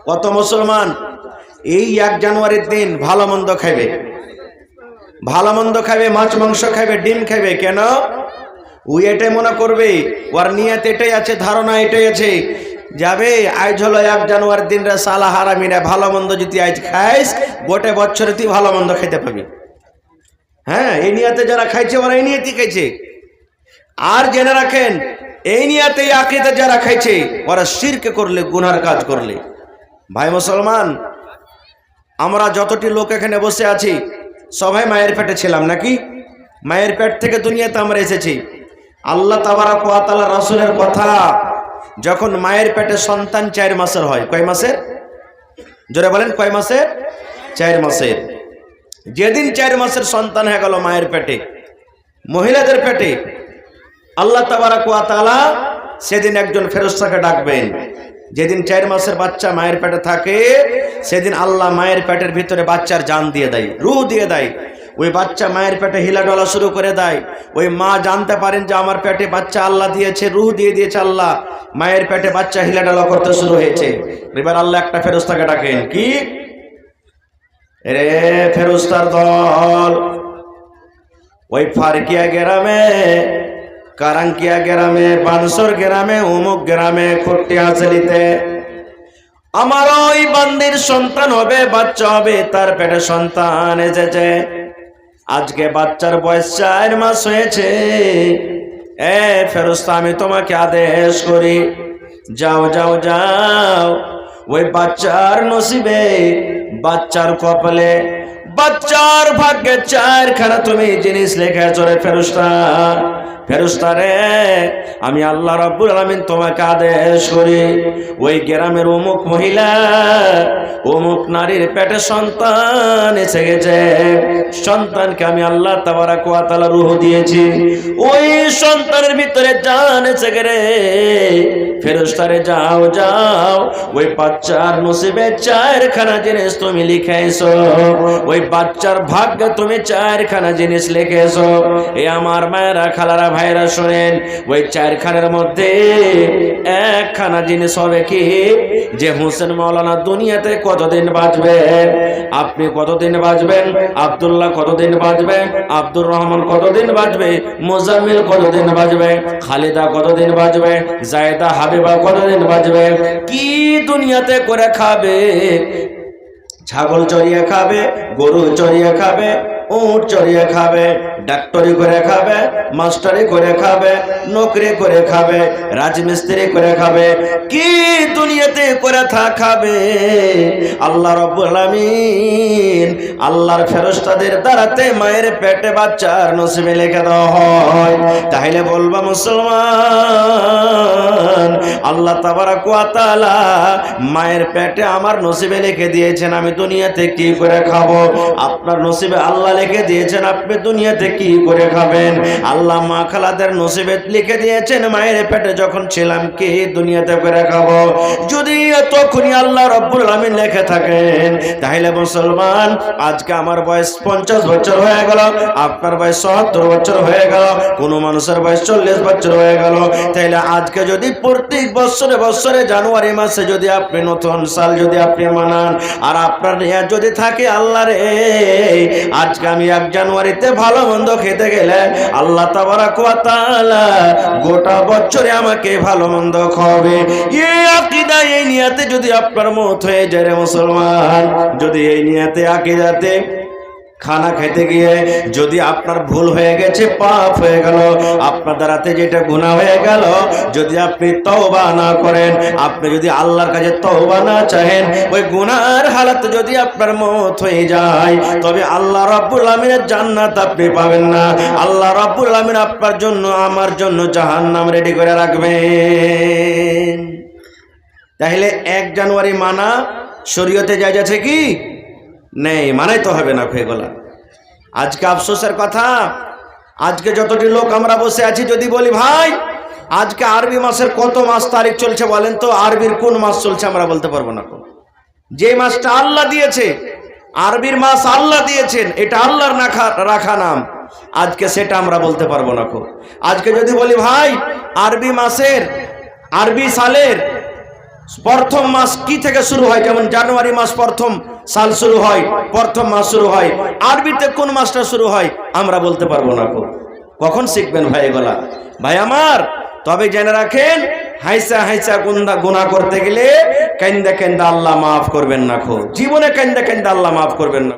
কত মুসলমান এই 1 জানুয়ারির দিন ভালো মন্দ খাবে, ভালো মন্দ খাবে, মাছ মাংস খাবে, ডিম খাবে। কেন? ও এটাই মনে করবে, ওর নিয়ত এটাই আছে, ধারণা এটাই আছে, যাবে আজ হলো 1 জানুয়ারির দিন রে সালা হারামিরা, ভালো মন্দ যদি আজ খাইস গোটে বছরে তুই ভালো মন্দ খাইতে পাবি। হ্যাঁ, এই নিয়তে যারা খাইছে ওরা এই নিয়তই খাইছে। আর জেনে রাখেন, এই নিয়তে আকীদা যারা খাইছে ওরা শিরক করলে, গুনার কাজ করলে। ভাই মুসলমান, আমরা যতটি লোক এখানে বসে আছি সবাই মায়ের পেটে ছিলাম নাকি? মায়ের পেট থেকে দুনিয়াতে আমরা এসেছি। আল্লাহ তাবারক ওয়া তাআলা রাসূলের কথা, যখন মায়ের পেটে সন্তান 4 মাসের হয়, কয় মাসের? জোরে বলেন, কয় মাসের? 4 মাসের। যেদিন 4 মাসের সন্তান হয়ে গেল মায়ের পেটে, মহিলাদের পেটে, আল্লাহ তাবারক ওয়া তাআলা সেদিন একজন ফেরেশতাকে ডাকবেন। যেদিন 4 মাসের বাচ্চা মায়ের পেটে থাকে সেদিন আল্লাহ মায়ের পেটের ভিতরে বাচ্চার জান দিয়ে দেয়, রূহ দিয়ে দেয়। ওই বাচ্চা মায়ের পেটে হিলাডোলা শুরু করে দেয়। ওই মা জানতে পারেন যে আমার পেটে বাচ্চা আল্লাহ দিয়েছে, রূহ দিয়ে দিয়েছে আল্লাহ, মায়ের পেটে বাচ্চা হিলাডোলা করতে শুরু হয়েছে। এবার আল্লাহ একটা ফেরেশতাকে ডাকেন, কি রে ফেরেশতার দল, ওই ফারকিয়া গ্রামে, কারাঙ্কিয়া গ্রামে, বানসর গ্রামে, অমুক গ্রামে, খটিয়াছড়িতে আমার ওই বান্দির সন্তান হবে, বাচ্চা হবে, তার পেটে সন্তান এসেছে। আজকে বাচ্চার বয়স 4 মাস হয়েছে। এ ফেরেশতা, আমি তোমাকে আদেশ করি, যাও যাও যাও, ওই বাচ্চার নসিবে, বাচ্চার কপালে, বাচ্চার ভাগ্যে 4খানা তুমি জিনিস লিখেছ রে ফেরেশতা। ফেরেশতা রে, আমি আল্লাহ রাব্বুল আলামিন তোমাকে আদেশ করি, ওই গ্রামের অমুক মহিলা, অমুক নারীর পেটে সন্তান এসে গেছে। সন্তানকে আমি আল্লাহ তাবারক ওয়া তাআলা রূহ দিয়েছি, ওই সন্তানের ভিতরে জান এসে গেছে। ফেরেশতা রে, যাও যাও, ওই বাচ্চার নসিবে 4খানা জিনিস তুমি লিখেছো, ওই বাচ্চার ভাগ্যে তুমি 4খানা জিনিস লিখেছো। এ আমার মায়েরা, খালারা, ভাইরা শোনেন, ওই 4খানার মধ্যে 1খানা জিনিস হবে কি, যে হোসেন মাওলানা দুনিয়াতে কতদিন বাঁচবে, আপনি কতদিন বাঁচবেন, আব্দুল্লাহ কতদিন বাঁচবে, আব্দুর রহমান কতদিন বাঁচবে, মোজাম্মিল কতদিন বাঁচবে, খালিদা কতদিন বাঁচবে, জায়দা হাবিবা কতদিন বাঁচবে, কি দুনিয়াতে করে খাবে, ছাগল চড়িয়ে খাবে, গরু চড়িয়ে খাবে, উট চড়িয়ে খাবে, ডাক্তারি করে খাবে, মাস্টারি করে খাবে, নকরি করে খাবে, রাজমিস্ত্রি করে খাবে, কি দুনিয়াতে করে খাবে। আল্লাহ রাব্বুল আলামিন, আল্লাহর ফেরেশতাদের দ্বারাতে মায়ের পেটে বাচ্চার নসিবে লিখে দেওয়া হয়। তাহলে বলবা মুসলমান, আল্লাহ তাবারক ওয়া তাআলা মায়ের পেটে আমার নসিবে লিখে দিয়েছেন আমি দুনিয়াতে কি করে খাবো। আপনার নসিবে আল্লাহ লিখে দিয়েছেন আপনি দুনিয়াতে কি করে খাবেন। আল্লাহ মা খালাদের নসিবে লিখে দিয়েছেন মায়ের পেটে যখন ছিলাম কি দুনিয়াতে করে খাবো। যদি তখনই আল্লাহ রাব্বুল আলামিন লিখে থাকেন, তাহলে মুসলমান, আজকে আমার বয়স 50 বছর হয়ে গেল, আপনার বয়স 70 বছর হয়ে গেল, কোন মানুষের বয়স 40 বছর হয়ে গেল, তাহলে আজকে যদি প্রত্যেক বছরে বছরে জানুয়ারি মাসে যদি আপনি নতুন সাল যদি আপনি মানান, আর আপনার নিয়ত যদি থাকে আল্লাহ রে, আজকে আমি 1 জানুয়ারিতে ভালো মন্দ খেতে গেলে আল্লাহ তাবারক ওয়া তাআলা গোটা বছরে আমাকে ভালো মন্দ খাওয়াবে। এই আকীদা, এই নিয়তে যদি আপনার মত হয়ে যায় রে মুসলমান, যদি এই নিয়তে আকীদাতে খানা খেতে গিয়ে যদি আপনার ভুল হয়ে গেছে, পাপ হয়ে গেল, আপনার দ্বারাতে যেটা গুনাহ হয়ে গেল, যদি আপনি তওবা না করেন, আপনি যদি আল্লাহর কাছে তওবা না চাহেন, ওই গুনার হালাতে যদি আপনার মওত হয়ে যায়, তবে আল্লাহ রাব্বুল আমিনের জান্নাত আপনি পাবেন না। আল্লাহ রাব্বুল আমিন আপনার জন্য, আমার জন্য জাহান্নাম রেডি করে রাখবেন। তাহলে 1 জানুয়ারি মানা শরীয়তে জায়েজ আছে কি? নেই, মানাই তো হবে না হয়ে গেল। আজকে আফসোসের কথা, আজকে যতটি লোক আমরা বসে আছি, যদি বলি ভাই আজকে আরবি মাসের কত মাস তারিখ চলছে বলেন তো, আরবির কোন মাস চলছে আমরা বলতে পারবো না। যে মাসটা আল্লাহ দিয়েছে, আরবির মাস আল্লাহ দিয়েছেন, এটা আল্লাহর রাখা নাম, আজকে সেটা আমরা বলতে পারবো না। আজকে যদি বলি ভাই আরবি মাসের, আরবি সালের প্রথম মাস কি থেকে শুরু হয়? যেমন জানুয়ারি মাস প্রথম সাল শুরু হয়, প্রথম মাস শুরু হয়। আরবিতে কোন মাসটা শুরু হয় আমরা বলতে পারবো না। কখন শিখবেন ভাই এগুলা? ভাই আমার, তবে জেনে রাখেন, হাইসা হাইসা গুনাহ করতে গেলে কান্দা কান্দা আল্লাহ মাফ করবেন না। জীবনে কান্দা কান্দা আল্লাহ মাফ করবেন না।